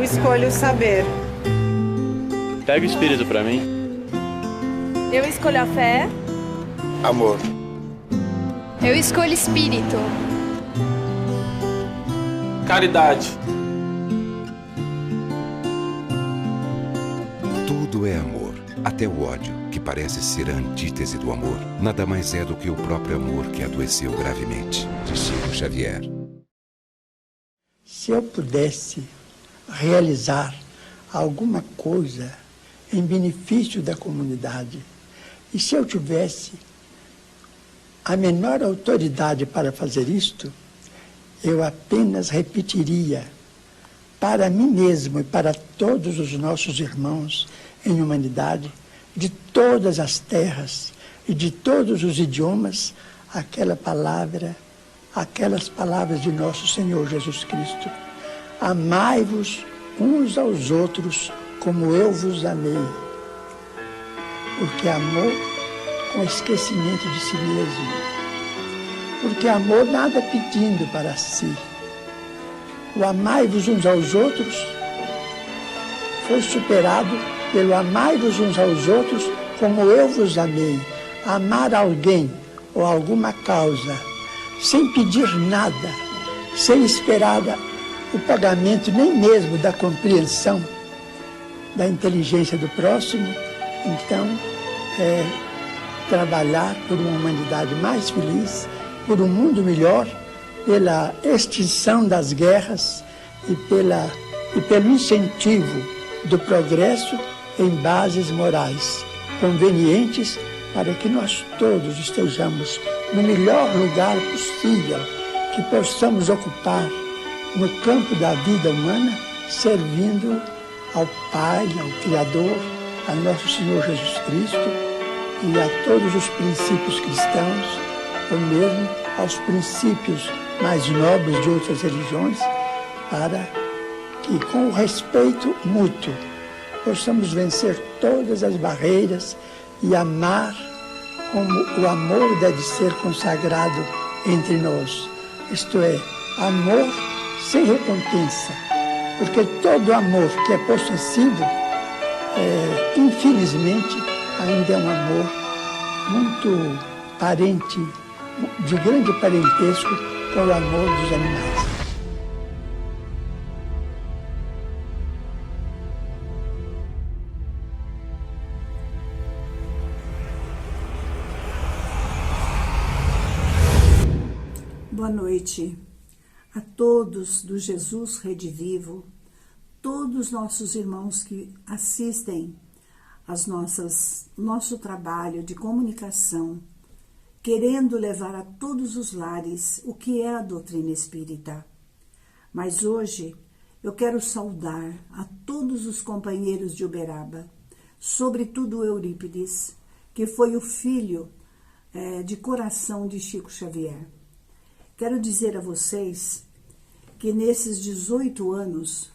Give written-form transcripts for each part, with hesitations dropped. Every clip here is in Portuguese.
escolho saber. Pega o espírito pra mim. Eu escolho a fé. Amor. Eu escolho espírito. Caridade. Tudo é amor, até o ódio, que parece ser a antítese do amor. Nada mais é do que o próprio amor que adoeceu gravemente. De Chico Xavier. Se eu pudesse realizar alguma coisa em benefício da comunidade, e se eu tivesse a menor autoridade para fazer isto, eu apenas repetiria para mim mesmo e para todos os nossos irmãos em humanidade, de todas as terras e de todos os idiomas, aquelas palavras de nosso Senhor Jesus Cristo. Amai-vos uns aos outros como eu vos amei. Porque amor com esquecimento de si mesmo. Porque amor nada pedindo para si. O amai-vos uns aos outros foi superado pelo amai-vos uns aos outros como eu vos amei. Amar alguém ou alguma causa sem pedir nada, sem esperar o pagamento nem mesmo da compreensão da inteligência do próximo, então é trabalhar por uma humanidade mais feliz, por um mundo melhor, pela extinção das guerras e pelo incentivo do progresso em bases morais convenientes para que nós todos estejamos no melhor lugar possível, que possamos ocupar no campo da vida humana, servindo ao Pai, ao Criador, a nosso Senhor Jesus Cristo e a todos os princípios cristãos, ou mesmo aos princípios mais nobres de outras religiões, para que, com o respeito mútuo, possamos vencer todas as barreiras e amar como o amor deve ser consagrado entre nós. Isto é, amor sem recompensa, porque todo amor que é possessivo, infelizmente, ainda é um amor muito parente, de grande parentesco com o amor dos animais. Boa noite a todos do Jesus Rede Vivo, todos os nossos irmãos que assistem nosso trabalho de comunicação, querendo levar a todos os lares o que é a doutrina espírita. Mas hoje eu quero saudar a todos os companheiros de Uberaba, sobretudo Eurípides, que foi o filho de coração de Chico Xavier. Quero dizer a vocês que nesses 18 anos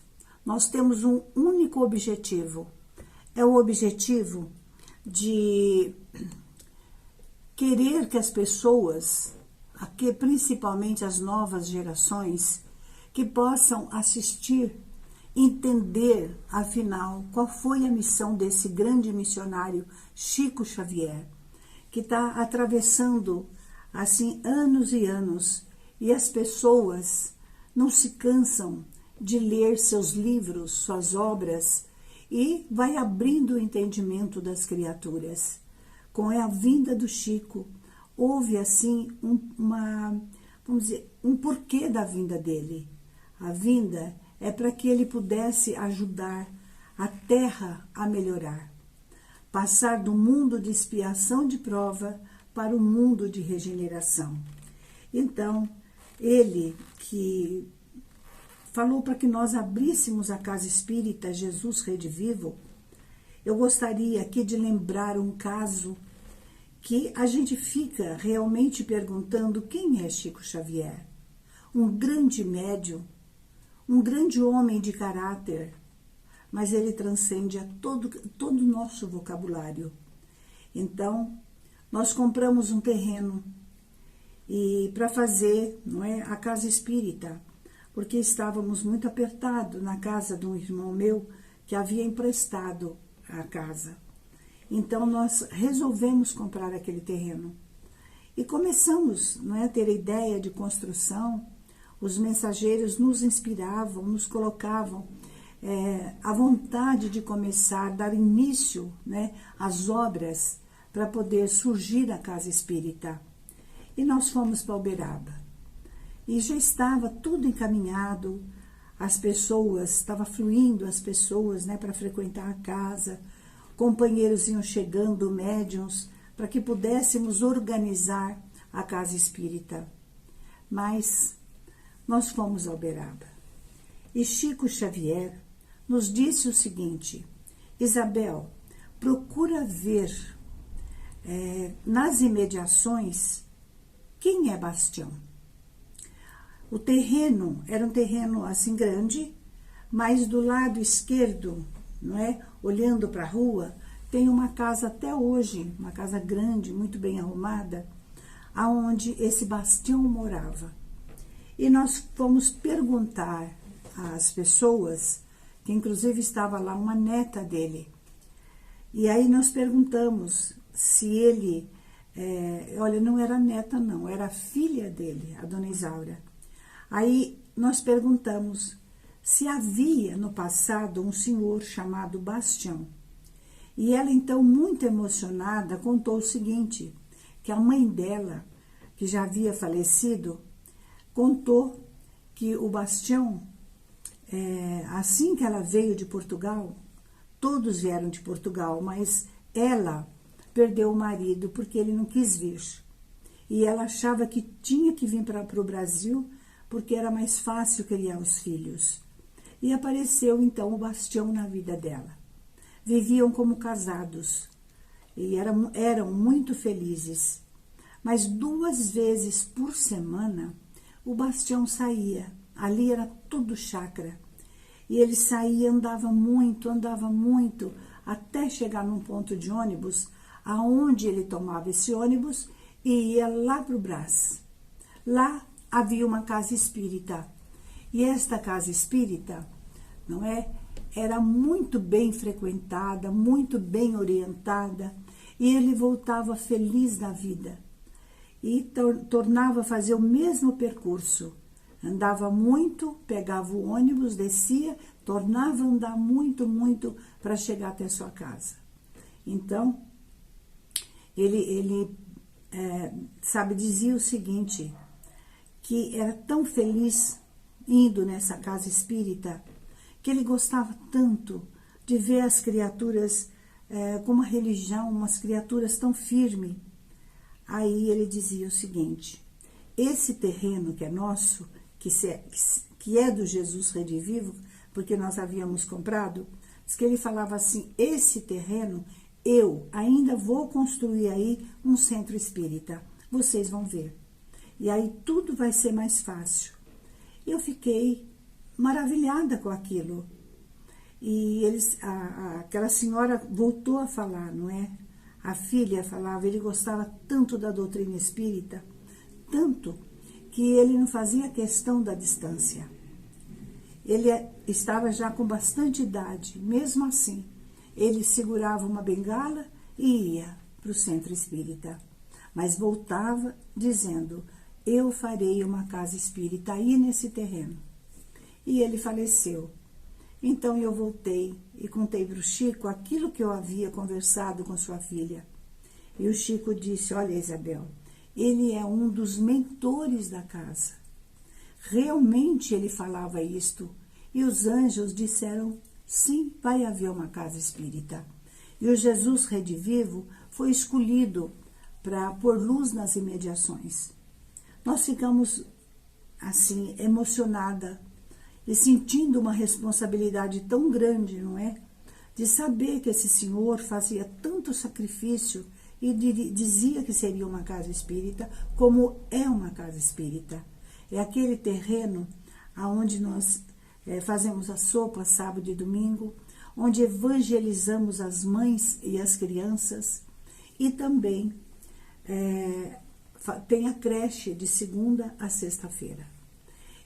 nós temos um único objetivo. É o objetivo de querer que as pessoas, principalmente as novas gerações, que possam assistir, entender, afinal, qual foi a missão desse grande missionário Chico Xavier, que está atravessando, assim, anos e anos, e as pessoas não se cansam de ler seus livros, suas obras, e vai abrindo o entendimento das criaturas. Com a vinda do Chico, houve assim um porquê da vinda dele. A vinda é para que ele pudesse ajudar a Terra a melhorar, passar do mundo de expiação de prova para o mundo de regeneração. Então, ele que falou para que nós abríssemos a Casa Espírita Jesus Rede Vivo, eu gostaria aqui de lembrar um caso que a gente fica realmente perguntando quem é Chico Xavier. Um grande médium, um grande homem de caráter, mas ele transcende a todo o nosso vocabulário. Então, nós compramos um terreno e para fazer, não é, a Casa Espírita, porque estávamos muito apertados na casa de um irmão meu que havia emprestado a casa. Então, nós resolvemos comprar aquele terreno. E começamos, não é, a ter a ideia de construção. Os mensageiros nos inspiravam, nos colocavam a vontade de começar, dar início, né, às obras para poder surgir a casa espírita. E nós fomos para Uberaba. E já estava tudo encaminhado, as pessoas, estava fluindo as pessoas, né, para frequentar a casa, companheiros iam chegando, médiuns, para que pudéssemos organizar a casa espírita. Mas nós fomos a Uberaba. E Chico Xavier nos disse o seguinte: Isabel, procura ver nas imediações quem é Bastião. O terreno era um terreno assim grande, mas do lado esquerdo, não é, olhando para a rua, tem uma casa até hoje, uma casa grande, muito bem arrumada, aonde esse Bastião morava. E nós fomos perguntar às pessoas, que inclusive estava lá uma neta dele. E aí nós perguntamos se ele, olha, não era neta não, era filha dele, a dona Isaura. Aí nós perguntamos se havia no passado um senhor chamado Bastião. E ela então, muito emocionada, contou o seguinte, que a mãe dela, que já havia falecido, contou que o Bastião, assim que ela veio de Portugal, todos vieram de Portugal, mas ela perdeu o marido porque ele não quis vir. E ela achava que tinha que vir para o Brasil porque era mais fácil criar os filhos. E apareceu então o Bastião na vida dela. Viviam como casados e eram muito felizes. Mas 2 vezes por semana o Bastião saía. Ali era tudo chácara. E ele saía, andava muito, até chegar num ponto de ônibus, aonde ele tomava esse ônibus e ia lá para o Brás. Lá havia uma casa espírita. E esta casa espírita, não é, era muito bem frequentada, muito bem orientada, e ele voltava feliz da vida. E tornava a fazer o mesmo percurso. Andava muito, pegava o ônibus, descia, tornava a andar muito para chegar até sua casa. Então, ele dizia o seguinte, que era tão feliz indo nessa casa espírita, que ele gostava tanto de ver as criaturas com uma religião, umas criaturas tão firmes. Aí ele dizia o seguinte, esse terreno que é nosso, que é do Jesus Redivivo, porque nós havíamos comprado, diz que ele falava assim, esse terreno eu ainda vou construir aí um centro espírita, vocês vão ver. E aí tudo vai ser mais fácil. Eu fiquei maravilhada com aquilo. E aquela senhora voltou a falar, não é? A filha falava, ele gostava tanto da doutrina espírita, tanto que ele não fazia questão da distância. Ele estava já com bastante idade, mesmo assim, ele segurava uma bengala e ia para o centro espírita. Mas voltava dizendo, eu farei uma casa espírita aí nesse terreno. E ele faleceu. Então eu voltei e contei para o Chico aquilo que eu havia conversado com sua filha. E o Chico disse, olha Isabel, ele é um dos mentores da casa. Realmente ele falava isto. E os anjos disseram, sim, vai haver uma casa espírita. E o Jesus Redivivo foi escolhido para pôr luz nas imediações. Nós ficamos, assim, emocionada e sentindo uma responsabilidade tão grande, não é? De saber que esse senhor fazia tanto sacrifício e dizia que seria uma casa espírita, como é uma casa espírita. É aquele terreno onde nós fazemos a sopa sábado e domingo, onde evangelizamos as mães e as crianças, e também tem a creche de segunda a sexta-feira.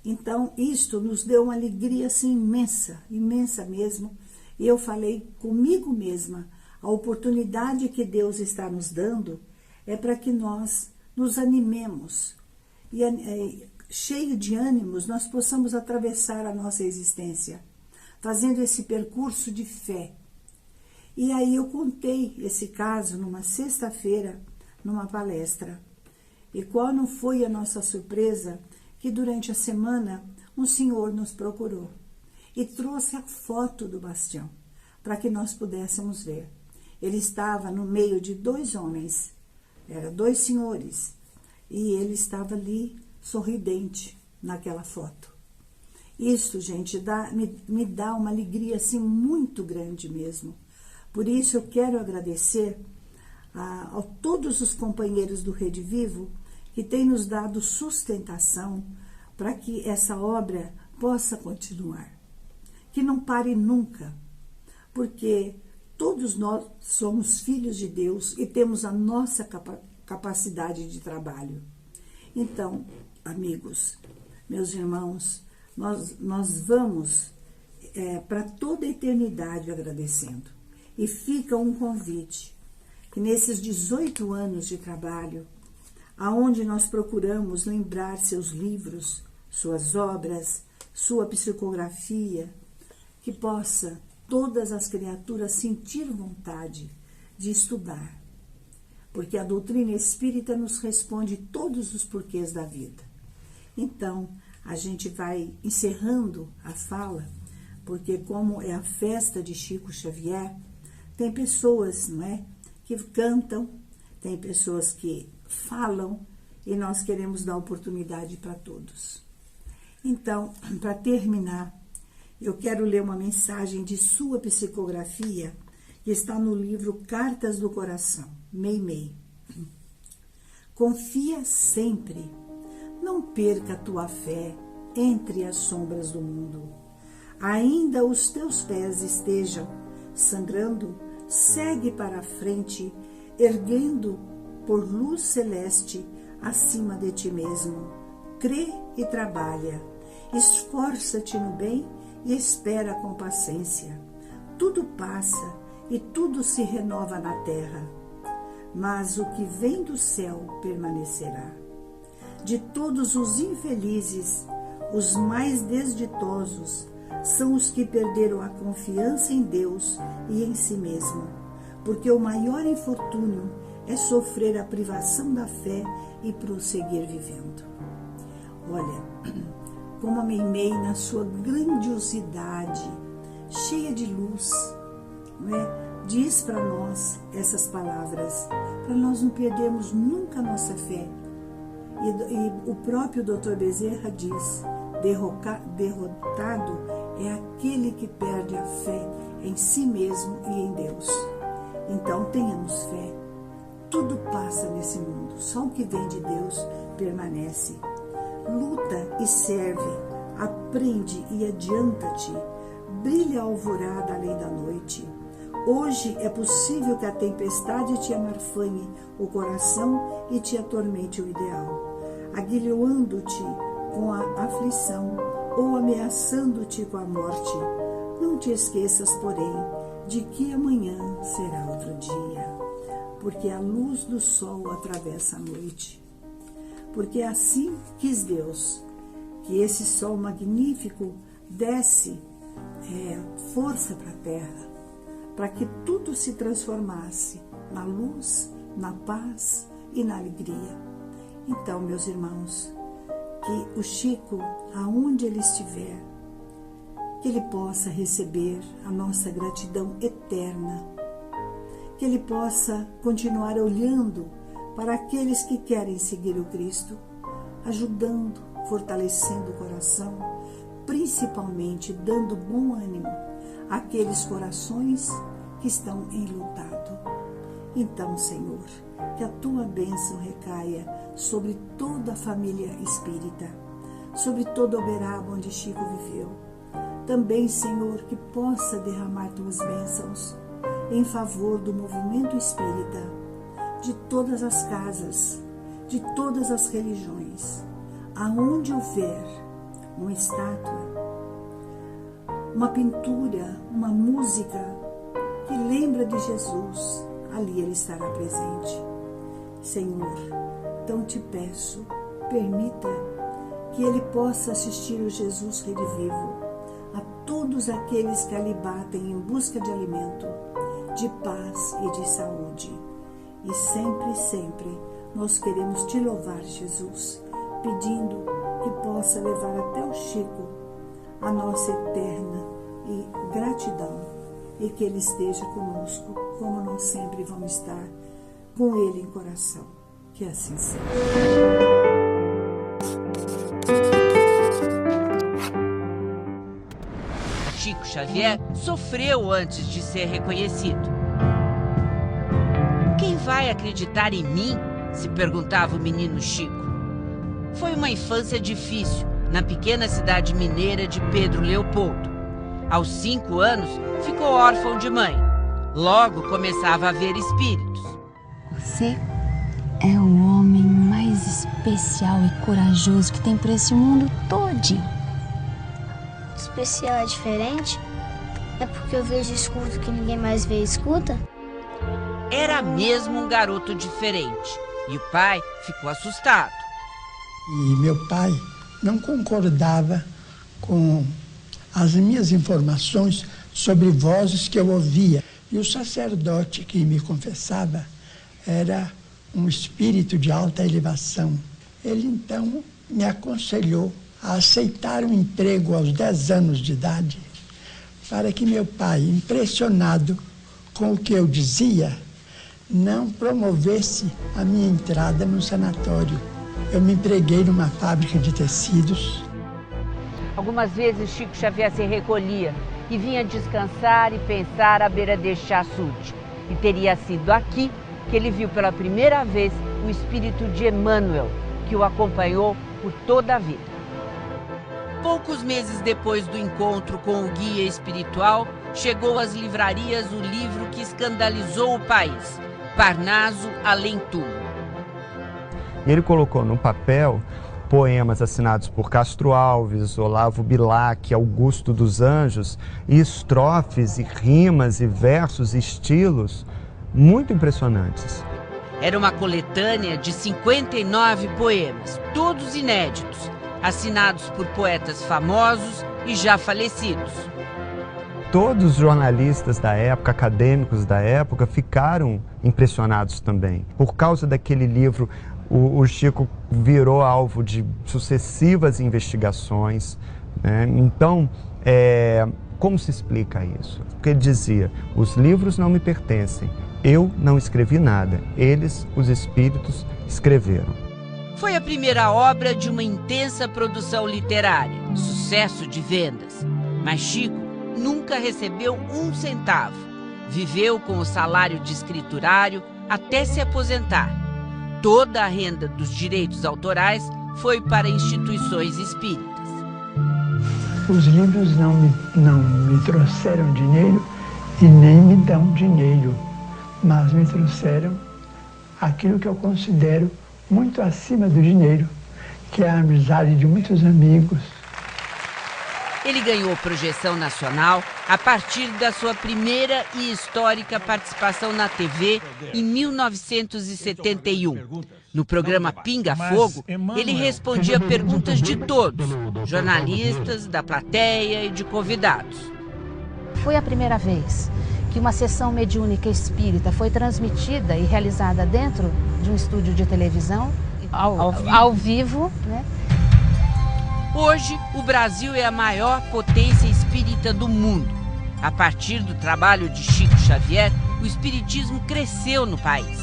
Então, isto nos deu uma alegria assim imensa, imensa mesmo. E eu falei comigo mesma, a oportunidade que Deus está nos dando é para que nós nos animemos e, cheio de ânimos, nós possamos atravessar a nossa existência, fazendo esse percurso de fé. E aí eu contei esse caso numa sexta-feira, numa palestra. E qual não foi a nossa surpresa que durante a semana um senhor nos procurou e trouxe a foto do Bastião para que nós pudéssemos ver. Ele estava no meio de 2 homens, eram 2 senhores, e ele estava ali sorridente naquela foto. Isso, gente, me dá uma alegria assim muito grande mesmo. Por isso eu quero agradecer a todos os companheiros do Rede Vivo que têm nos dado sustentação para que essa obra possa continuar. Que não pare nunca, porque todos nós somos filhos de Deus e temos a nossa capacidade de trabalho. Então, amigos, meus irmãos, nós vamos para toda a eternidade agradecendo. E fica um convite, que nesses 18 anos de trabalho, aonde nós procuramos lembrar seus livros, suas obras, sua psicografia, que possa todas as criaturas sentir vontade de estudar, porque a doutrina espírita nos responde todos os porquês da vida. Então, a gente vai encerrando a fala, porque como é a festa de Chico Xavier, tem pessoas, não é, que cantam, tem pessoas que falam, e nós queremos dar oportunidade para todos. Então, para terminar, eu quero ler uma mensagem de sua psicografia, que está no livro Cartas do Coração, Meimei. Confia sempre, não perca a tua fé entre as sombras do mundo. Ainda os teus pés estejam sangrando, segue para a frente, erguendo por luz celeste acima de ti mesmo. Crê e trabalha, esforça-te no bem e espera com paciência. Tudo passa e tudo se renova na terra, mas o que vem do céu permanecerá. De todos os infelizes, os mais desditosos são os que perderam a confiança em Deus e em si mesmo, porque o maior infortúnio é sofrer a privação da fé e prosseguir vivendo. Olha, como a Meimei, na sua grandiosidade, cheia de luz, não é? Diz para nós essas palavras, para nós não perdermos nunca a nossa fé. E o próprio Dr. Bezerra diz, derrotado é aquele que perde a fé em si mesmo e em Deus. Então tenhamos fé. Tudo passa nesse mundo, só o que vem de Deus permanece. Luta e serve, aprende e adianta-te, brilha a alvorada além da noite. Hoje é possível que a tempestade te amarfanhe o coração e te atormente o ideal, aguilhoando-te com a aflição ou ameaçando-te com a morte. Não te esqueças, porém, de que amanhã será outro dia, porque a luz do sol atravessa a noite. Porque assim quis Deus, que esse sol magnífico desse força para a terra, para que tudo se transformasse na luz, na paz e na alegria. Então, meus irmãos, que o Chico, aonde ele estiver, que ele possa receber a nossa gratidão eterna, que ele possa continuar olhando para aqueles que querem seguir o Cristo, ajudando, fortalecendo o coração, principalmente dando bom ânimo àqueles corações que estão enlutado. Então, Senhor, que a tua bênção recaia sobre toda a família espírita, sobre todo o Uberaba onde Chico viveu. Também, Senhor, que possa derramar tuas bênçãos em favor do movimento espírita, de todas as casas, de todas as religiões, aonde houver uma estátua, uma pintura, uma música que lembra de Jesus, ali ele estará presente. Senhor, então te peço, permita que ele possa assistir o Jesus redivivo a todos aqueles que ali batem em busca de alimento, de paz e de saúde. E sempre, sempre nós queremos te louvar, Jesus, pedindo que possa levar até o Chico a nossa eterna e gratidão e que ele esteja conosco, como nós sempre vamos estar com ele em coração. Que assim seja. Chico Xavier sofreu antes de ser reconhecido. Quem vai acreditar em mim? Se perguntava o menino Chico. Foi uma infância difícil na pequena cidade mineira de Pedro Leopoldo. Aos 5 anos, ficou órfão de mãe. Logo começava a ver espíritos. Você é o homem mais especial e corajoso que tem por esse mundo todinho. Especial é diferente? É porque eu vejo e escuto que ninguém mais vê e escuta? Era mesmo um garoto diferente. E o pai ficou assustado. E meu pai não concordava com as minhas informações sobre vozes que eu ouvia. E o sacerdote que me confessava era um espírito de alta elevação. Ele então me aconselhou a aceitar um emprego aos 10 anos de idade, para que meu pai, impressionado com o que eu dizia, não promovesse a minha entrada no sanatório. Eu me empreguei numa fábrica de tecidos. Algumas vezes Chico Xavier se recolhia e vinha descansar e pensar à beira deste açude. E teria sido aqui que ele viu pela primeira vez o espírito de Emmanuel, que o acompanhou por toda a vida. Poucos meses depois do encontro com o guia espiritual, chegou às livrarias o livro que escandalizou o país, Parnaso Além Túmulo. Ele colocou no papel poemas assinados por Castro Alves, Olavo Bilac, Augusto dos Anjos, e estrofes, e rimas, e versos, e estilos muito impressionantes. Era uma coletânea de 59 poemas, todos inéditos, assinados por poetas famosos e já falecidos. Todos os jornalistas da época, acadêmicos da época, ficaram impressionados também. Por causa daquele livro, o Chico virou alvo de sucessivas investigações, né? Então, como se explica isso? Porque ele dizia, os livros não me pertencem, eu não escrevi nada, eles, os espíritos, escreveram. Foi a primeira obra de uma intensa produção literária, sucesso de vendas. Mas Chico nunca recebeu um centavo. Viveu com o salário de escriturário até se aposentar. Toda a renda dos direitos autorais foi para instituições espíritas. Os livros não me trouxeram dinheiro e nem me dão dinheiro, mas me trouxeram aquilo que eu considero muito acima do dinheiro, que é a amizade de muitos amigos. Ele ganhou projeção nacional a partir da sua primeira e histórica participação na TV em 1971. No programa Pinga Fogo, ele respondia perguntas de todos, jornalistas, da plateia e de convidados. Foi a primeira vez que uma sessão mediúnica espírita foi transmitida e realizada dentro de um estúdio de televisão, ao vivo, né? Hoje, o Brasil é a maior potência espírita do mundo. A partir do trabalho de Chico Xavier, o espiritismo cresceu no país.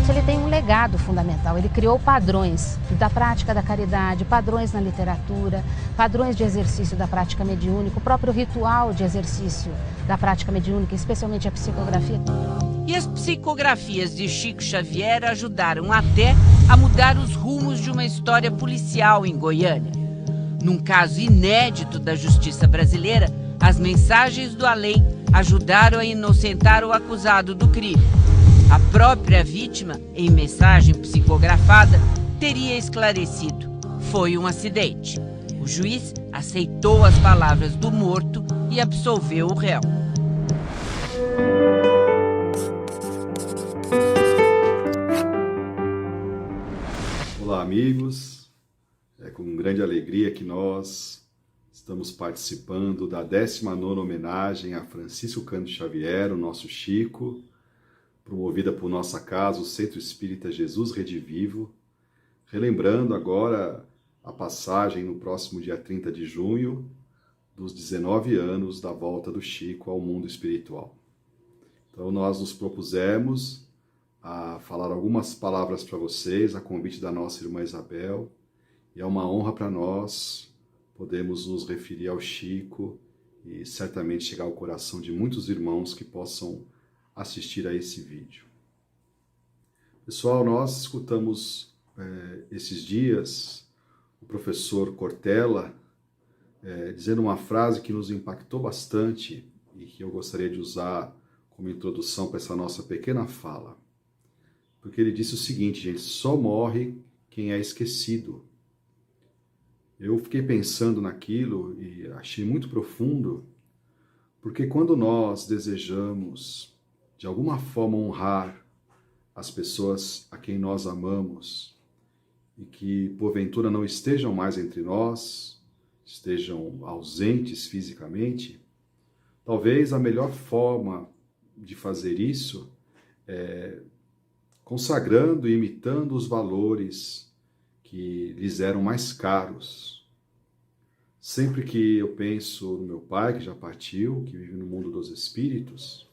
Ele tem um legado fundamental, ele criou padrões da prática da caridade, padrões na literatura, padrões de exercício da prática mediúnica, o próprio ritual de exercício da prática mediúnica, especialmente a psicografia. E as psicografias de Chico Xavier ajudaram até a mudar os rumos de uma história policial em Goiânia. Num caso inédito da justiça brasileira, as mensagens do além ajudaram a inocentar o acusado do crime. A própria vítima, em mensagem psicografada, teria esclarecido: foi um acidente. O juiz aceitou as palavras do morto e absolveu o réu. Olá, amigos. É com grande alegria que nós estamos participando da 19ª homenagem a Francisco Cândido Xavier, o nosso Chico, promovida por nossa casa, o Centro Espírita Jesus Redivivo, relembrando agora a passagem no próximo dia 30 de junho dos 19 anos da volta do Chico ao mundo espiritual. Então nós nos propusemos a falar algumas palavras para vocês, a convite da nossa irmã Isabel, e é uma honra para nós podermos nos referir ao Chico e certamente chegar ao coração de muitos irmãos que possam assistir a esse vídeo. Pessoal, nós escutamos esses dias o professor Cortella dizendo uma frase que nos impactou bastante e que eu gostaria de usar como introdução para essa nossa pequena fala. Porque ele disse o seguinte, gente, só morre quem é esquecido. Eu fiquei pensando naquilo e achei muito profundo, porque quando nós desejamos, de alguma forma, honrar as pessoas a quem nós amamos e que, porventura, não estejam mais entre nós, estejam ausentes fisicamente, talvez a melhor forma de fazer isso é consagrando e imitando os valores que lhes eram mais caros. Sempre que eu penso no meu pai, que já partiu, que vive no mundo dos espíritos,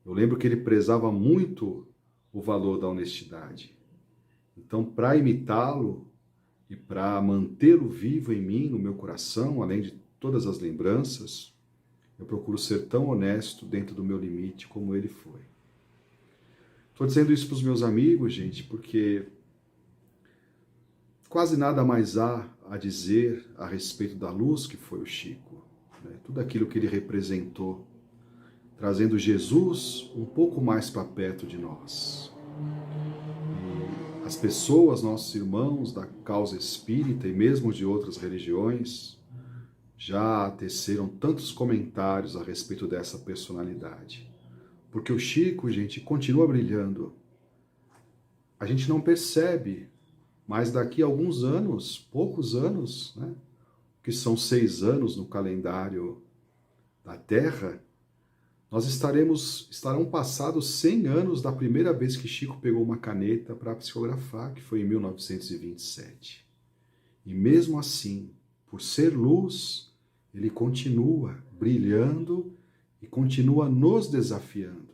eu lembro que ele prezava muito o valor da honestidade. Então, para imitá-lo e para mantê-lo vivo em mim, no meu coração, além de todas as lembranças, eu procuro ser tão honesto dentro do meu limite como ele foi. Estou dizendo isso para os meus amigos, gente, porque quase nada mais há a dizer a respeito da luz que foi o Chico, né? Tudo aquilo que ele representou, trazendo Jesus um pouco mais para perto de nós. E as pessoas, nossos irmãos da causa espírita e mesmo de outras religiões, já teceram tantos comentários a respeito dessa personalidade. Porque o Chico, gente, continua brilhando. A gente não percebe, mas daqui a alguns anos, poucos anos, né, que são 6 anos no calendário da Terra, estarão passados 100 anos da primeira vez que Chico pegou uma caneta para psicografar, que foi em 1927. E mesmo assim, por ser luz, ele continua brilhando e continua nos desafiando.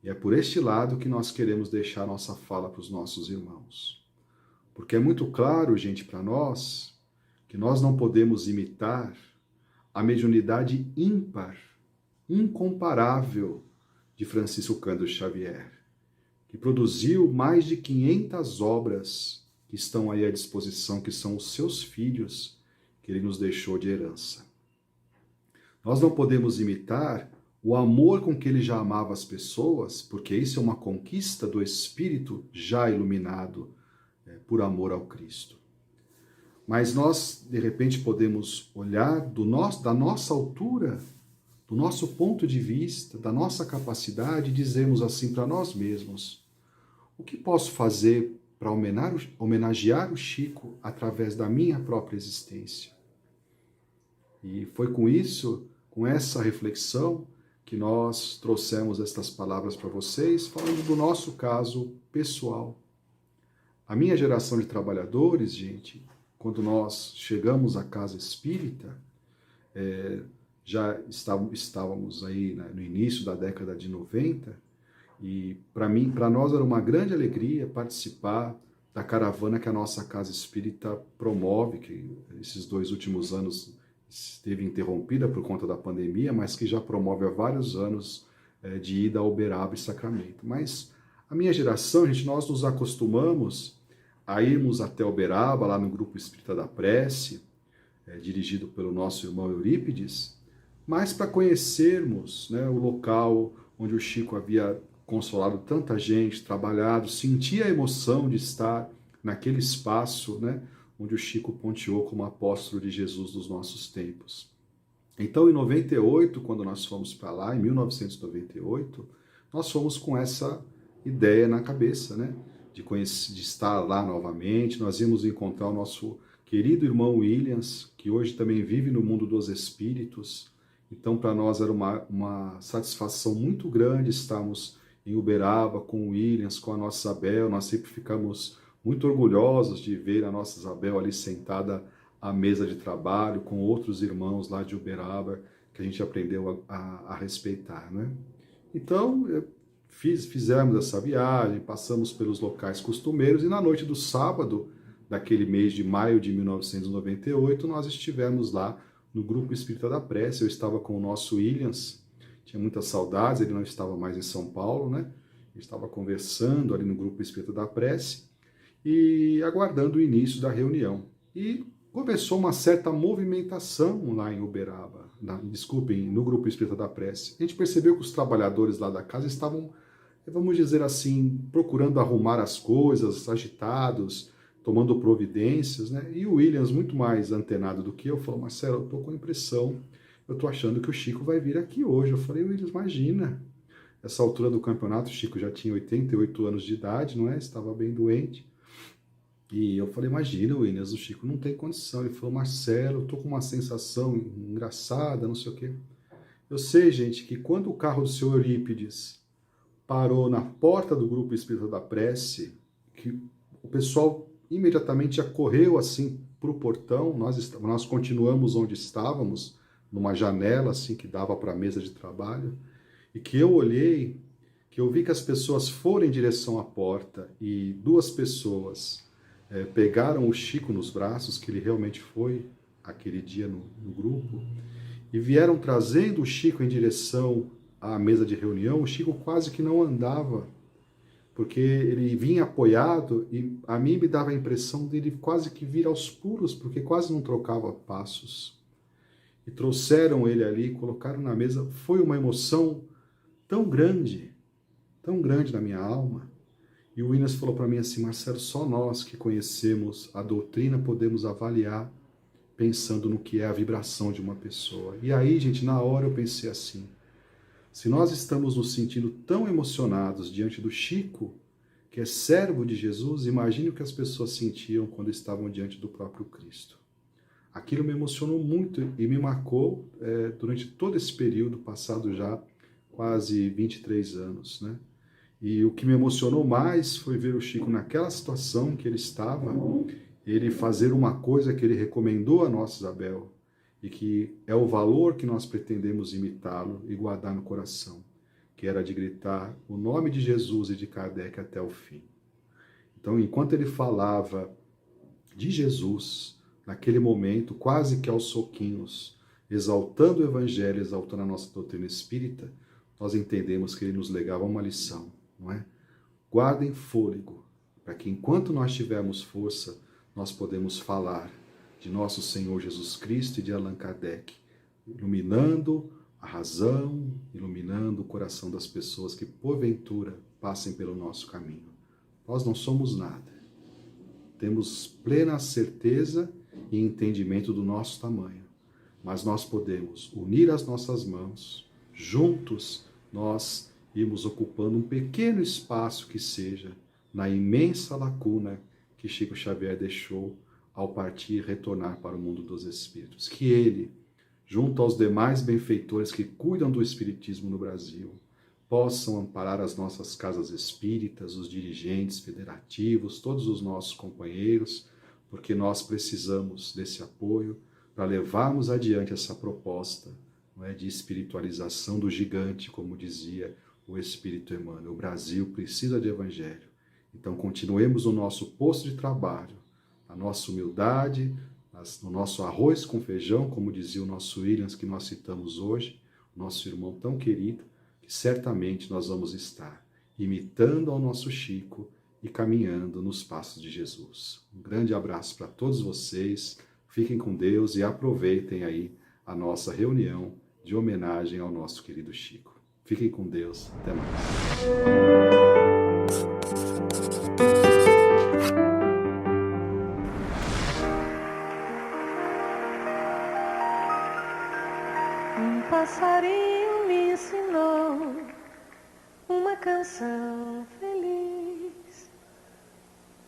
E é por este lado que nós queremos deixar nossa fala para os nossos irmãos. Porque é muito claro, gente, para nós, que nós não podemos imitar a mediunidade ímpar, incomparável de Francisco Cândido Xavier, que produziu mais de 500 obras que estão aí à disposição, que são os seus filhos, que ele nos deixou de herança. Nós não podemos imitar o amor com que ele já amava as pessoas, porque isso é uma conquista do espírito já iluminado por amor ao Cristo. Mas nós, de repente, podemos olhar da nossa altura, do nosso ponto de vista, da nossa capacidade, e dizermos assim para nós mesmos: o que posso fazer para homenagear o Chico através da minha própria existência? E foi com isso, com essa reflexão, que nós trouxemos estas palavras para vocês, falando do nosso caso pessoal. A minha geração de trabalhadores, gente, quando nós chegamos à casa espírita, já estávamos aí no início da década de 90, e para nós era uma grande alegria participar da caravana que a nossa casa espírita promove, que esses 2 últimos anos esteve interrompida por conta da pandemia, mas que já promove há vários anos de ida a Uberaba e Sacramento. Mas a minha geração, gente, nós nos acostumamos a irmos até Uberaba, lá no Grupo Espírita da Prece, dirigido pelo nosso irmão Eurípides, mas para conhecermos, né, o local onde o Chico havia consolado tanta gente, trabalhado, sentir a emoção de estar naquele espaço, né, onde o Chico ponteou como apóstolo de Jesus dos nossos tempos. Então, em 98, quando nós fomos para lá, em 1998, nós fomos com essa ideia na cabeça, né? De estar lá novamente. Nós íamos encontrar o nosso querido irmão Williams, que hoje também vive no mundo dos espíritos. Então, para nós era uma satisfação muito grande estarmos em Uberaba com o Williams, com a nossa Isabel. Nós sempre ficamos muito orgulhosos de ver a nossa Isabel ali sentada à mesa de trabalho com outros irmãos lá de Uberaba, que a gente aprendeu a respeitar, né? Então, fizemos essa viagem, passamos pelos locais costumeiros e na noite do sábado, daquele mês de maio de 1998, nós estivemos lá no Grupo Espírita da Prece. Eu estava com o nosso Williams, tinha muitas saudades, ele não estava mais em São Paulo, né? Eu estava conversando ali no Grupo Espírita da Prece e aguardando o início da reunião. E começou uma certa movimentação lá em Uberaba, no Grupo Espírita da Prece. A gente percebeu que os trabalhadores lá da casa estavam, vamos dizer assim, procurando arrumar as coisas, agitados, tomando providências, né? E o Williams, muito mais antenado do que eu, falou: Marcelo, eu estou com a impressão, eu estou achando que o Chico vai vir aqui hoje. Eu falei: Williams, imagina, essa altura do campeonato, o Chico já tinha 88 anos de idade, não é? Estava bem doente. E eu falei: imagina, Williams, o Chico não tem condição. Ele falou: Marcelo, eu estou com uma sensação engraçada, não sei o quê. Eu sei, gente, que quando o carro do senhor Eurípides parou na porta do Grupo Espírita da Prece, que o pessoal imediatamente já correu assim para o portão. Nós continuamos onde estávamos, numa janela assim que dava para a mesa de trabalho, e que eu olhei, que eu vi que as pessoas foram em direção à porta e duas pessoas pegaram o Chico nos braços, que ele realmente foi aquele dia no grupo, e vieram trazendo o Chico em direção à mesa de reunião. O Chico quase que não andava, porque ele vinha apoiado e a mim me dava a impressão dele quase que vir aos pulos, porque quase não trocava passos. E trouxeram ele ali, colocaram na mesa. Foi uma emoção tão grande na minha alma. E o Williams falou para mim assim: Marcelo, só nós que conhecemos a doutrina podemos avaliar pensando no que é a vibração de uma pessoa. E aí, gente, na hora eu pensei assim: se nós estamos nos sentindo tão emocionados diante do Chico, que é servo de Jesus, imagine o que as pessoas sentiam quando estavam diante do próprio Cristo. Aquilo me emocionou muito e me marcou durante todo esse período, passado já quase 23 anos, né? E o que me emocionou mais foi ver o Chico naquela situação que ele estava, ele fazer uma coisa que ele recomendou a nossa Isabel, e que é o valor que nós pretendemos imitá-lo e guardar no coração, que era de gritar o nome de Jesus e de Kardec até o fim. Então, enquanto ele falava de Jesus, naquele momento, quase que aos soquinhos, exaltando o Evangelho, exaltando a nossa doutrina espírita, nós entendemos que ele nos legava uma lição, não é? Guardem fôlego, para que enquanto nós tivermos força, nós podemos falar de nosso Senhor Jesus Cristo e de Allan Kardec, iluminando a razão, iluminando o coração das pessoas que, porventura, passem pelo nosso caminho. Nós não somos nada. Temos plena certeza e entendimento do nosso tamanho, mas nós podemos unir as nossas mãos, juntos nós irmos ocupando um pequeno espaço que seja na imensa lacuna que Chico Xavier deixou ao partir e retornar para o mundo dos espíritos. Que ele, junto aos demais benfeitores que cuidam do espiritismo no Brasil, possam amparar as nossas casas espíritas, os dirigentes federativos, todos os nossos companheiros, porque nós precisamos desse apoio para levarmos adiante essa proposta, não é, de espiritualização do gigante, como dizia o Espírito Emmanuel. O Brasil precisa de evangelho. Então continuemos o nosso posto de trabalho, a nossa humildade, no nosso arroz com feijão, como dizia o nosso Williams, que nós citamos hoje, o nosso irmão tão querido, que certamente nós vamos estar imitando ao nosso Chico e caminhando nos passos de Jesus. Um grande abraço para todos vocês, fiquem com Deus e aproveitem aí a nossa reunião de homenagem ao nosso querido Chico. Fiquem com Deus, até mais.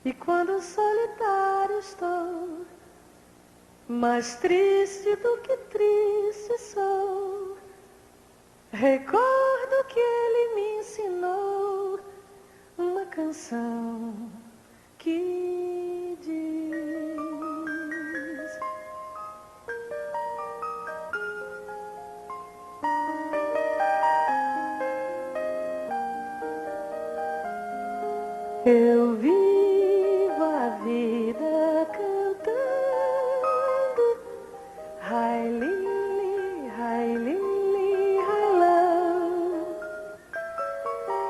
E quando solitário estou, mais triste do que triste sou, recordo que ele me ensinou uma canção que diz: eu vivo a vida cantando Hi Lily, Hi Lily, Hi Love.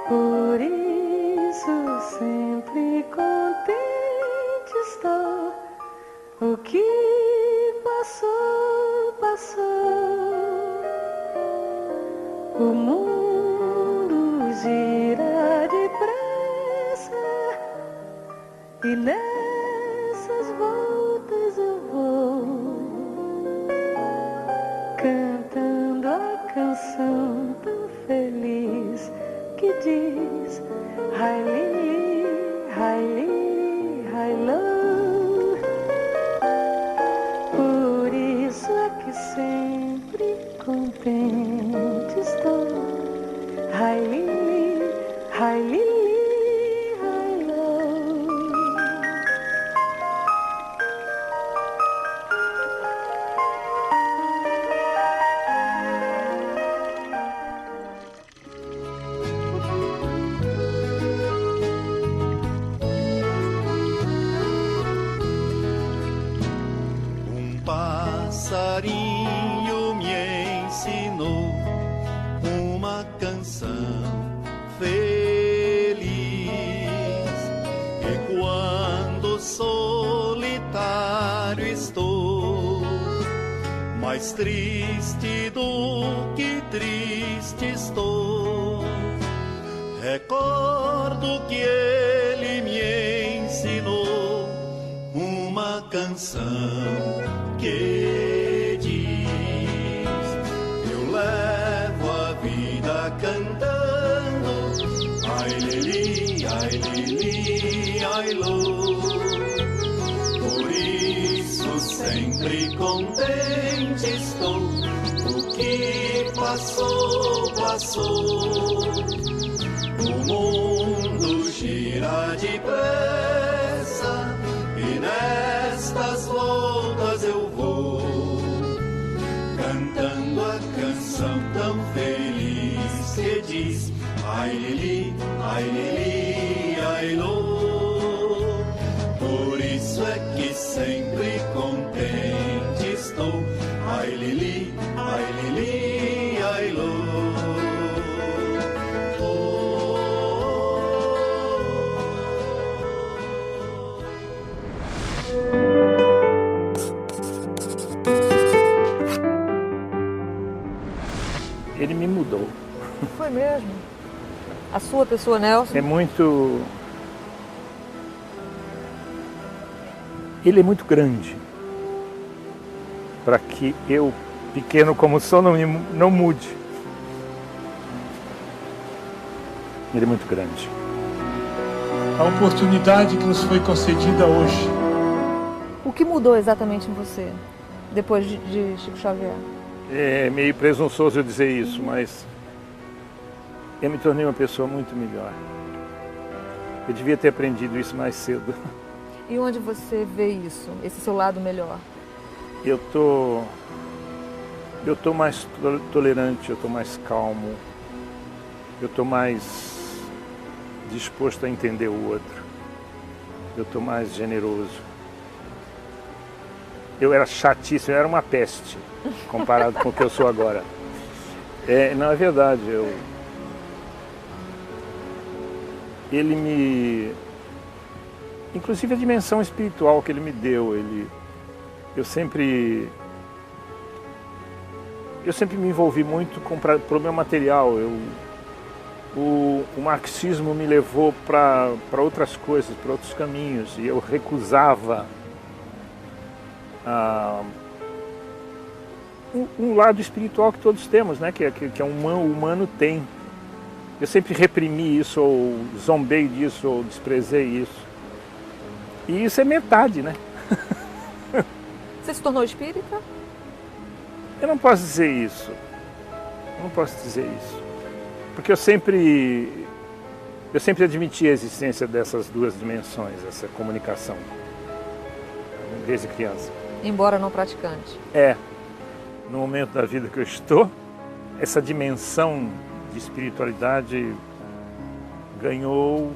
Por isso sempre contente estou. O que passou, passou. O mundo gira depressa e nessas voltas eu vou, cantando a canção tão feliz que diz Hi Lily, Hi Lily, Hi Love. Por isso é que sempre contente estou. Hi Lily, Hi Lily. Passarinho me ensinou uma canção feliz, e quando solitário estou, mais triste do que triste estou, recordo que ele me ensinou uma canção que diz: eu levo a vida cantando ai lili, ai lili, ai lo. Por isso sempre contente estou. O que passou, passou. O mundo gira depressa e nestas voltas eu vou, cantando a canção tão feliz que diz ai lili, ai lo. Por isso é que sempre contente estou. Ai lili, ai lo. Ele me mudou. Foi mesmo? A sua pessoa, Nelson? Ele é muito grande para que eu, pequeno como sou, não mude. Ele é muito grande. A oportunidade que nos foi concedida hoje. O que mudou exatamente em você depois de Chico Xavier? É meio presunçoso eu dizer isso, mas eu me tornei uma pessoa muito melhor. Eu devia ter aprendido isso mais cedo. E onde você vê isso, esse seu lado melhor? Eu tô mais tolerante, eu tô mais calmo, eu tô mais disposto a entender o outro, eu tô mais generoso. Eu era chatíssimo, eu era uma peste comparado com o que eu sou agora. Não, é verdade, ele me... Inclusive a dimensão espiritual que ele me deu, eu sempre me envolvi muito com problema material. O marxismo me levou para outras coisas, para outros caminhos, e eu recusava um lado espiritual que todos temos, né? que o humano tem. Eu sempre reprimi isso, ou zombei disso, ou desprezei isso. E isso é metade, né? Você se tornou espírita? Eu não posso dizer isso. Porque eu sempre admiti a existência dessas duas dimensões, essa comunicação, desde criança. Embora não praticante. No momento da vida que eu estou, essa dimensão de espiritualidade ganhou o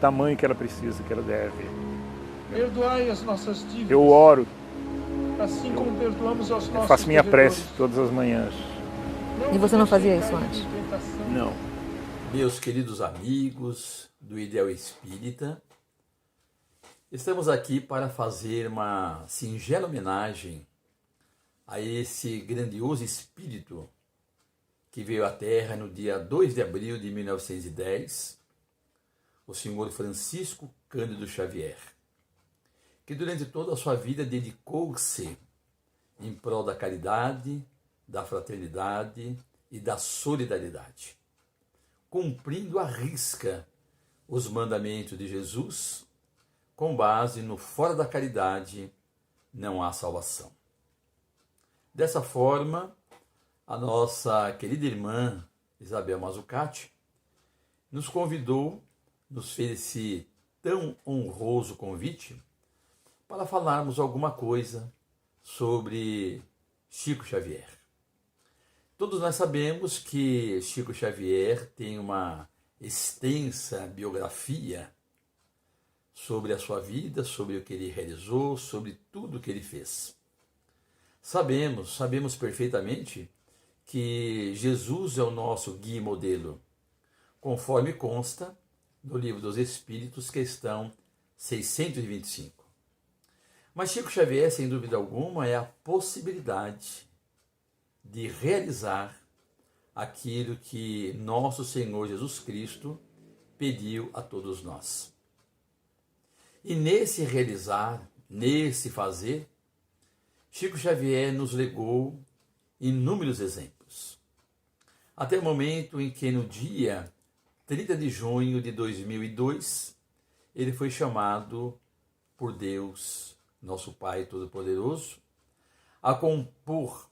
tamanho que ela precisa, que ela deve. Perdoai as nossas dívidas. Eu oro. Assim como perdoamos aos nossos Eu faço minha devedores. prece todas as manhãs. E você não fazia isso antes? Não. Meus queridos amigos do Ideal Espírita, estamos aqui para fazer uma singela homenagem a esse grandioso espírito que veio à Terra no dia 2 de abril de 1910, o senhor Francisco Cândido Xavier, que durante toda a sua vida dedicou-se em prol da caridade, da fraternidade e da solidariedade, cumprindo à risca os mandamentos de Jesus, com base no fora da caridade não há salvação. Dessa forma, a nossa querida irmã Isabel Mazzucati nos convidou, nos fez esse tão honroso convite para falarmos alguma coisa sobre Chico Xavier. Todos nós sabemos que Chico Xavier tem uma extensa biografia sobre a sua vida, sobre o que ele realizou, sobre tudo o que ele fez. Sabemos perfeitamente que Jesus é o nosso guia e modelo, conforme consta no Livro dos Espíritos, questão 625. Mas Chico Xavier, sem dúvida alguma, é a possibilidade de realizar aquilo que nosso Senhor Jesus Cristo pediu a todos nós. E nesse realizar, nesse fazer, Chico Xavier nos legou inúmeros exemplos. Até o momento em que, no dia 30 de junho de 2002, ele foi chamado por Deus, nosso Pai Todo-Poderoso, a compor,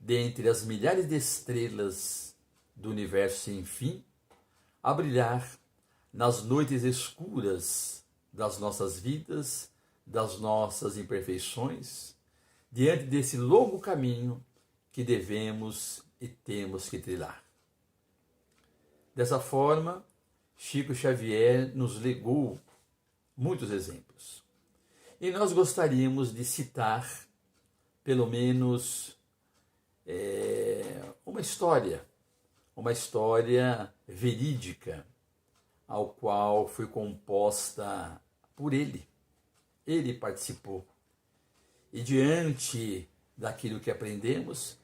dentre as milhares de estrelas do universo sem fim, a brilhar nas noites escuras das nossas vidas, das nossas imperfeições, diante desse longo caminho que devemos e temos que trilhar. Dessa forma, Chico Xavier nos legou muitos exemplos. E nós gostaríamos de citar, pelo menos, uma história verídica, ao qual foi composta por ele. Ele participou. E diante daquilo que aprendemos,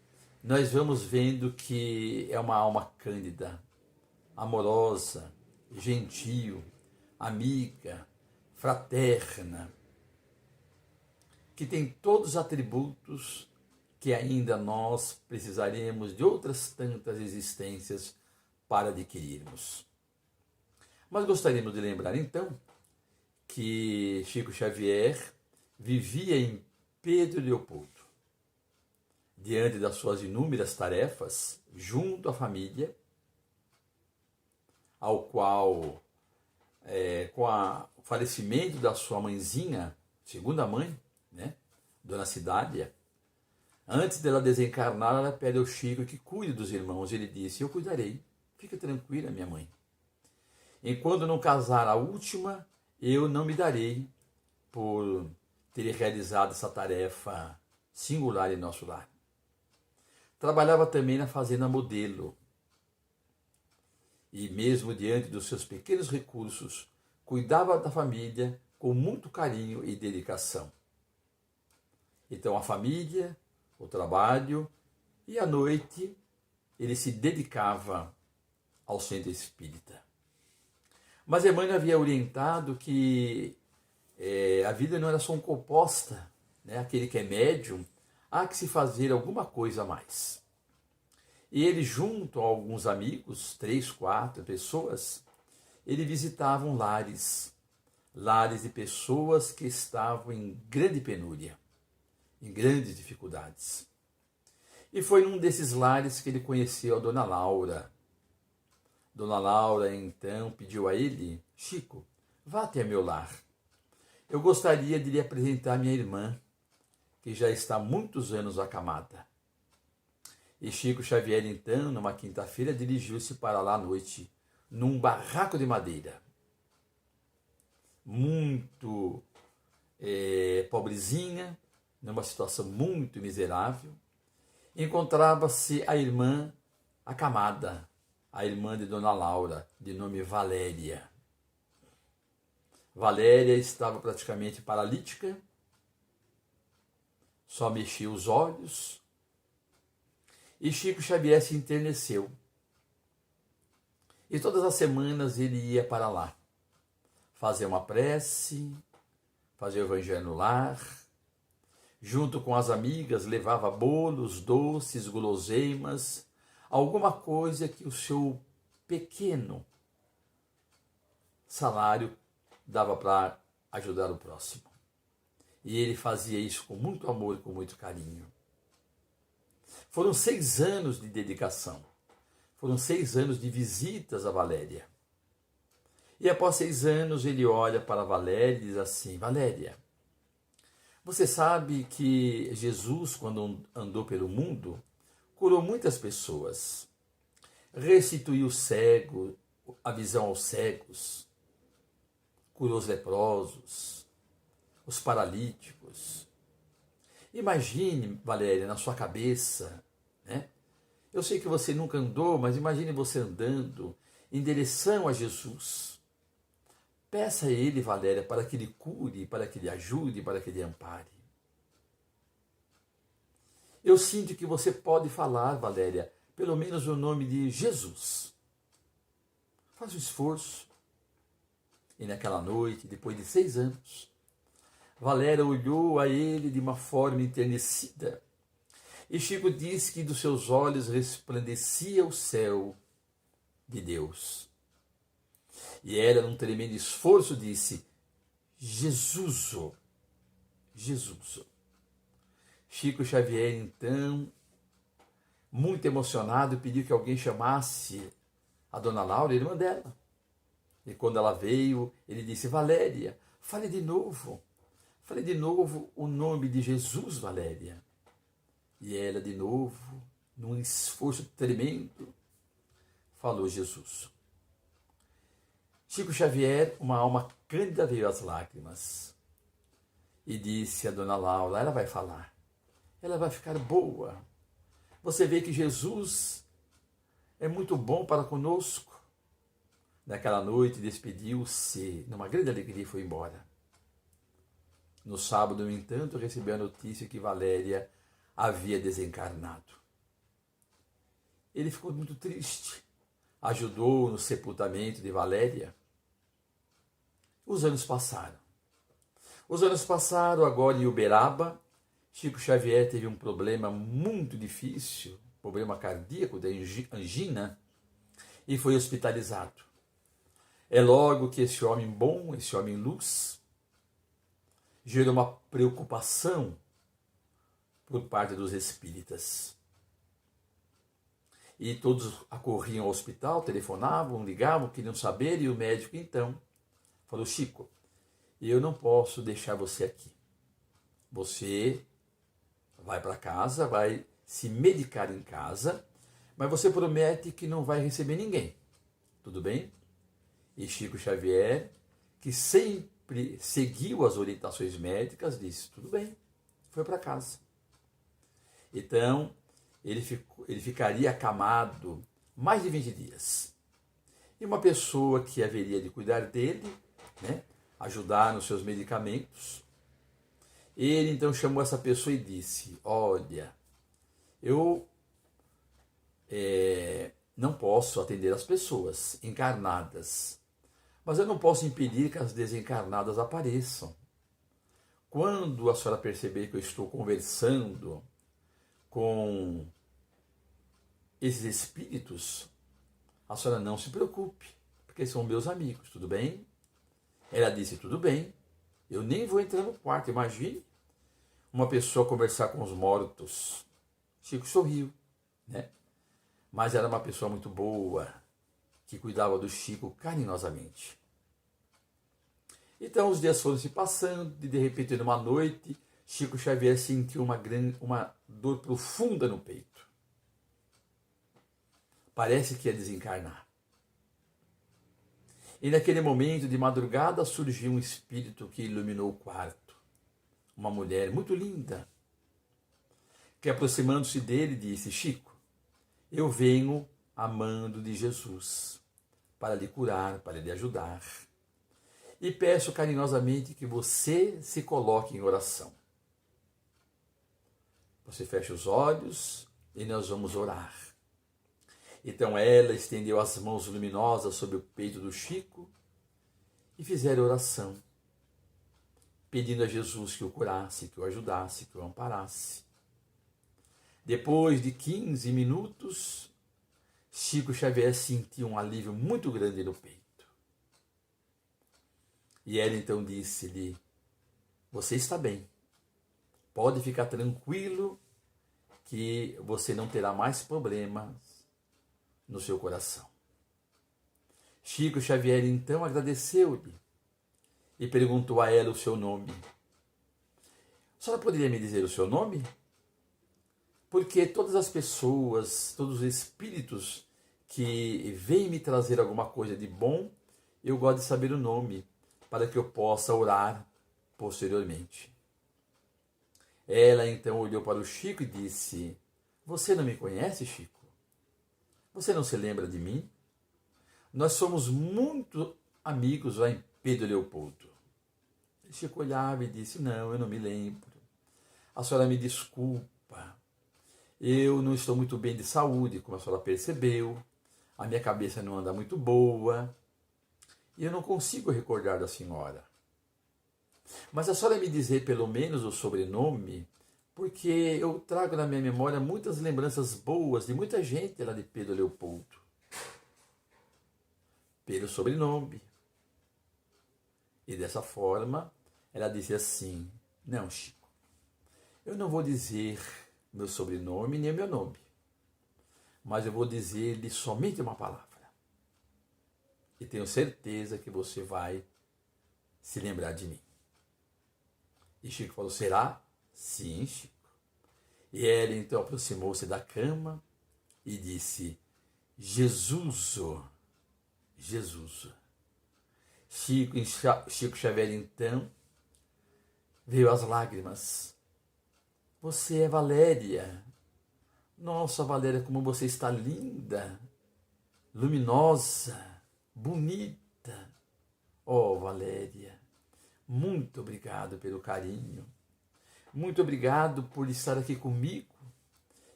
nós vamos vendo que é uma alma cândida, amorosa, gentil, amiga, fraterna, que tem todos os atributos que ainda nós precisaremos de outras tantas existências para adquirirmos. Mas gostaríamos de lembrar então que Chico Xavier vivia em Pedro Leopoldo, diante das suas inúmeras tarefas, junto à família, ao qual, com o falecimento da sua mãezinha, segunda mãe, né, Dona Cidália, antes dela desencarnar, ela pede ao Chico que cuide dos irmãos. Ele disse: eu cuidarei, fica tranquila, minha mãe. Enquanto não casar a última, eu não me darei por ter realizado essa tarefa singular em nosso lar. Trabalhava também na fazenda Modelo. E mesmo diante dos seus pequenos recursos, cuidava da família com muito carinho e dedicação. Então a família, o trabalho e à noite ele se dedicava ao centro espírita. Mas Emmanuel havia orientado que a vida não era só composta, né? Aquele que é médium, há que se fazer alguma coisa a mais. E ele, junto a alguns amigos, 3, 4 pessoas, ele visitavam lares, lares de pessoas que estavam em grande penúria, em grandes dificuldades. E foi num desses lares que ele conheceu a Dona Laura. Dona Laura, então, pediu a ele: Chico, vá até meu lar. Eu gostaria de lhe apresentar minha irmã, que já está há muitos anos acamada. E Chico Xavier, então, numa quinta-feira, dirigiu-se para lá à noite, num barraco de madeira. Muito pobrezinha, numa situação muito miserável, encontrava-se a irmã acamada, a irmã de Dona Laura, de nome Valéria. Valéria estava praticamente paralítica, só mexia os olhos, e Chico Xavier se enterneceu. E todas as semanas ele ia para lá, fazer uma prece, fazer o evangelho no lar, junto com as amigas levava bolos, doces, guloseimas, alguma coisa que o seu pequeno salário dava para ajudar o próximo. E ele fazia isso com muito amor e com muito carinho. Foram 6 anos de dedicação. Foram 6 anos de visitas a Valéria. E após 6 anos ele olha para Valéria e diz assim: Valéria, você sabe que Jesus, quando andou pelo mundo, curou muitas pessoas. Restituiu a visão aos cegos, curou os leprosos, os paralíticos. Imagine, Valéria, na sua cabeça, né? Eu sei que você nunca andou, mas imagine você andando em direção a Jesus. Peça a Ele, Valéria, para que Ele cure, para que Ele ajude, para que Ele ampare. Eu sinto que você pode falar, Valéria, pelo menos o nome de Jesus. Faz um esforço. E naquela noite, depois de 6 anos, Valéria olhou a ele de uma forma enternecida. E Chico diz que dos seus olhos resplandecia o céu de Deus. E ela, num tremendo esforço, disse: Jesus, Jesus. Chico Xavier, então, muito emocionado, pediu que alguém chamasse a Dona Laura, a irmã dela. E quando ela veio, ele disse: Valéria, fale de novo o nome de Jesus, Valéria. E ela, de novo, num esforço tremendo, falou Jesus. Chico Xavier, uma alma cândida, veio às lágrimas e disse a Dona Laura: ela vai falar, ela vai ficar boa. Você vê que Jesus é muito bom para conosco. Naquela noite despediu-se numa grande alegria e foi embora. No sábado, no entanto, recebeu a notícia que Valéria havia desencarnado. Ele ficou muito triste, ajudou no sepultamento de Valéria. Os anos passaram. Agora em Uberaba, Chico Xavier teve um problema muito difícil, problema cardíaco, da angina, e foi hospitalizado. É logo que esse homem bom, esse homem luz, gerou uma preocupação por parte dos espíritas. E todos acorriam ao hospital, telefonavam, ligavam, queriam saber, e o médico então falou: Chico, eu não posso deixar você aqui. Você vai para casa, vai se medicar em casa, mas você promete que não vai receber ninguém. Tudo bem? E Chico Xavier, que sempre seguiu as orientações médicas, disse: tudo bem, foi para casa. Então, ele ficaria acamado mais de 20 dias. E uma pessoa que haveria de cuidar dele, né, ajudar nos seus medicamentos, ele então chamou essa pessoa e disse: olha, eu não posso atender as pessoas encarnadas, mas eu não posso impedir que as desencarnadas apareçam. Quando a senhora perceber que eu estou conversando com esses espíritos, a senhora não se preocupe, porque são meus amigos, tudo bem? Ela disse, tudo bem, eu nem vou entrar no quarto. Imagine uma pessoa conversar com os mortos. Chico sorriu, né? Mas era uma pessoa muito boa, que cuidava do Chico carinhosamente. Então os dias foram se passando e de repente numa noite, Chico Xavier sentiu uma dor profunda no peito. Parece que ia desencarnar. E naquele momento de madrugada surgiu um espírito que iluminou o quarto. Uma mulher muito linda, que aproximando-se dele disse, Chico, eu venho amando de Jesus para lhe curar, para lhe ajudar. E peço carinhosamente que você se coloque em oração. Você fecha os olhos e nós vamos orar. Então ela estendeu as mãos luminosas sobre o peito do Chico e fizeram oração, pedindo a Jesus que o curasse, que o ajudasse, que o amparasse. Depois de 15 minutos, Chico Xavier sentiu um alívio muito grande no peito. E ela então disse-lhe, você está bem, pode ficar tranquilo que você não terá mais problemas no seu coração. Chico Xavier então agradeceu-lhe e perguntou a ela o seu nome. A senhora poderia me dizer o seu nome? Porque todas as pessoas, todos os espíritos que vêm me trazer alguma coisa de bom, eu gosto de saber o nome, para que eu possa orar posteriormente. Ela então olhou para o Chico e disse, você não me conhece, Chico? Você não se lembra de mim? Nós somos muito amigos lá em Pedro Leopoldo. Chico olhava e disse, não, eu não me lembro. A senhora me desculpa. Eu não estou muito bem de saúde, como a senhora percebeu. A minha cabeça não anda muito boa. E eu não consigo recordar da senhora. Mas a senhora me dizer pelo menos o sobrenome, porque eu trago na minha memória muitas lembranças boas de muita gente lá de Pedro Leopoldo. Pelo sobrenome. E dessa forma, ela disse assim, não, Chico, eu não vou dizer meu sobrenome nem meu nome, mas eu vou dizer-lhe somente uma palavra. E tenho certeza que você vai se lembrar de mim. E Chico falou, será? Sim, Chico. E ela então aproximou-se da cama e disse, Jesus, Jesus. Chico Xavier então veio às lágrimas. Você é Valéria. Nossa, Valéria, como você está linda, luminosa, bonita. Oh, Valéria, muito obrigado pelo carinho. Muito obrigado por estar aqui comigo.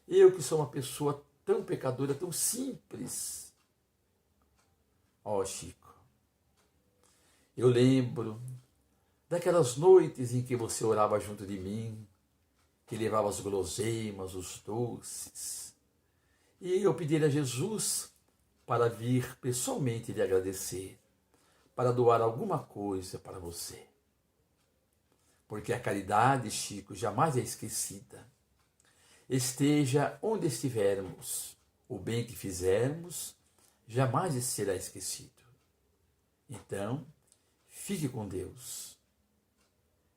Eu que sou uma pessoa tão pecadora, tão simples. Oh, Chico, eu lembro daquelas noites em que você orava junto de mim, que levava as guloseimas, os doces. E eu pedi a Jesus para vir pessoalmente lhe agradecer, para doar alguma coisa para você. Porque a caridade, Chico, jamais é esquecida. Esteja onde estivermos, o bem que fizermos jamais será esquecido. Então, fique com Deus.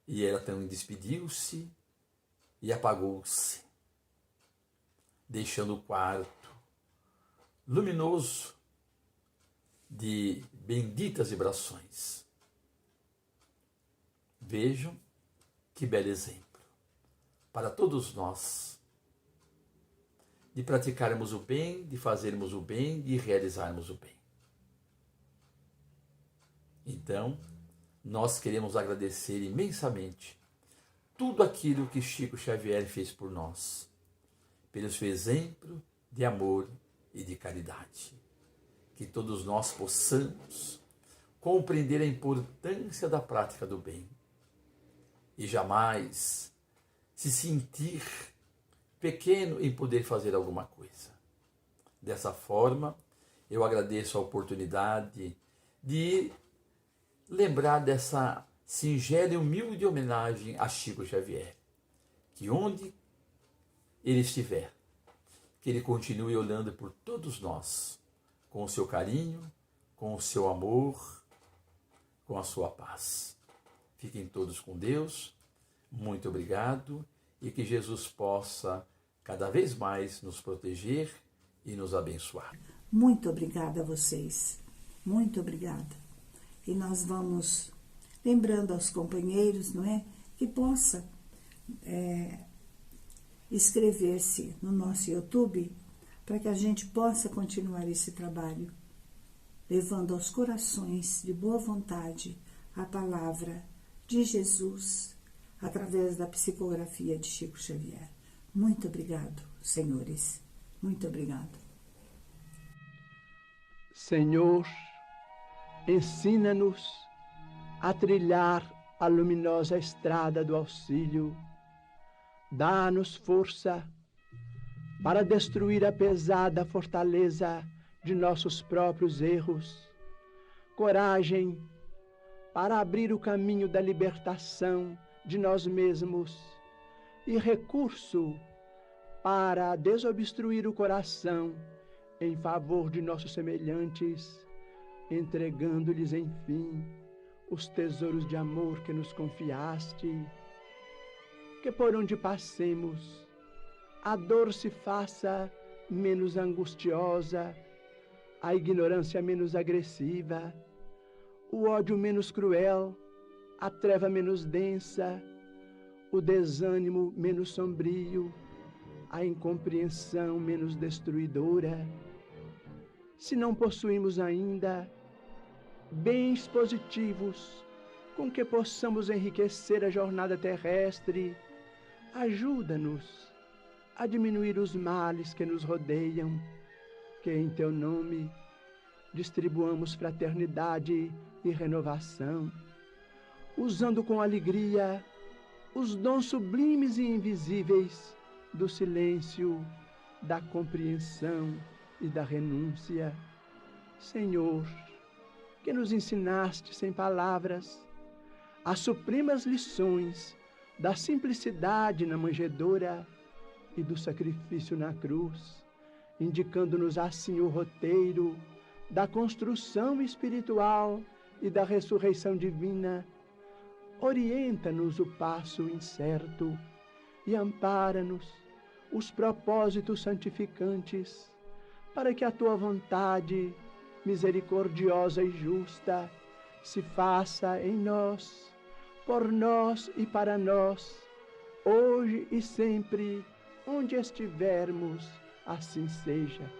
E ela então despediu-se e apagou-se, deixando o quarto luminoso de benditas vibrações. Vejam que belo exemplo para todos nós de praticarmos o bem, de fazermos o bem, de realizarmos o bem. Então, nós queremos agradecer imensamente tudo aquilo que Chico Xavier fez por nós, pelo seu exemplo de amor e de caridade. Que todos nós possamos compreender a importância da prática do bem e jamais se sentir pequeno em poder fazer alguma coisa. Dessa forma, eu agradeço a oportunidade de lembrar dessa singela e humilde homenagem a Chico Xavier. Que onde ele estiver, que ele continue olhando por todos nós, com o seu carinho, com o seu amor, com a sua paz. Fiquem todos com Deus, muito obrigado, e que Jesus possa cada vez mais nos proteger e nos abençoar. Muito obrigada a vocês, muito obrigada. E nós vamos lembrando aos companheiros, não é, que possa inscrever-se no nosso YouTube para que a gente possa continuar esse trabalho, levando aos corações de boa vontade a palavra de Jesus através da psicografia de Chico Xavier. Muito obrigado, senhores. Muito obrigado. Senhor, ensina-nos a trilhar a luminosa estrada do auxílio. Dá-nos força para destruir a pesada fortaleza de nossos próprios erros, coragem para abrir o caminho da libertação de nós mesmos e recurso para desobstruir o coração em favor de nossos semelhantes, entregando-lhes, enfim, os tesouros de amor que nos confiaste. Que por onde passemos, a dor se faça menos angustiosa, a ignorância menos agressiva, o ódio menos cruel, a treva menos densa, o desânimo menos sombrio, a incompreensão menos destruidora. Se não possuímos ainda bens positivos com que possamos enriquecer a jornada terrestre, ajuda-nos a diminuir os males que nos rodeiam, que em teu nome distribuamos fraternidade e renovação, usando com alegria os dons sublimes e invisíveis do silêncio, da compreensão e da renúncia. Senhor, que nos ensinaste sem palavras as supremas lições da simplicidade na manjedoura e do sacrifício na cruz, indicando-nos assim o roteiro da construção espiritual e da ressurreição divina. Orienta-nos o passo incerto e ampara-nos os propósitos santificantes, para que a tua vontade, misericordiosa e justa, se faça em nós, por nós e para nós, hoje e sempre, onde estivermos, assim seja.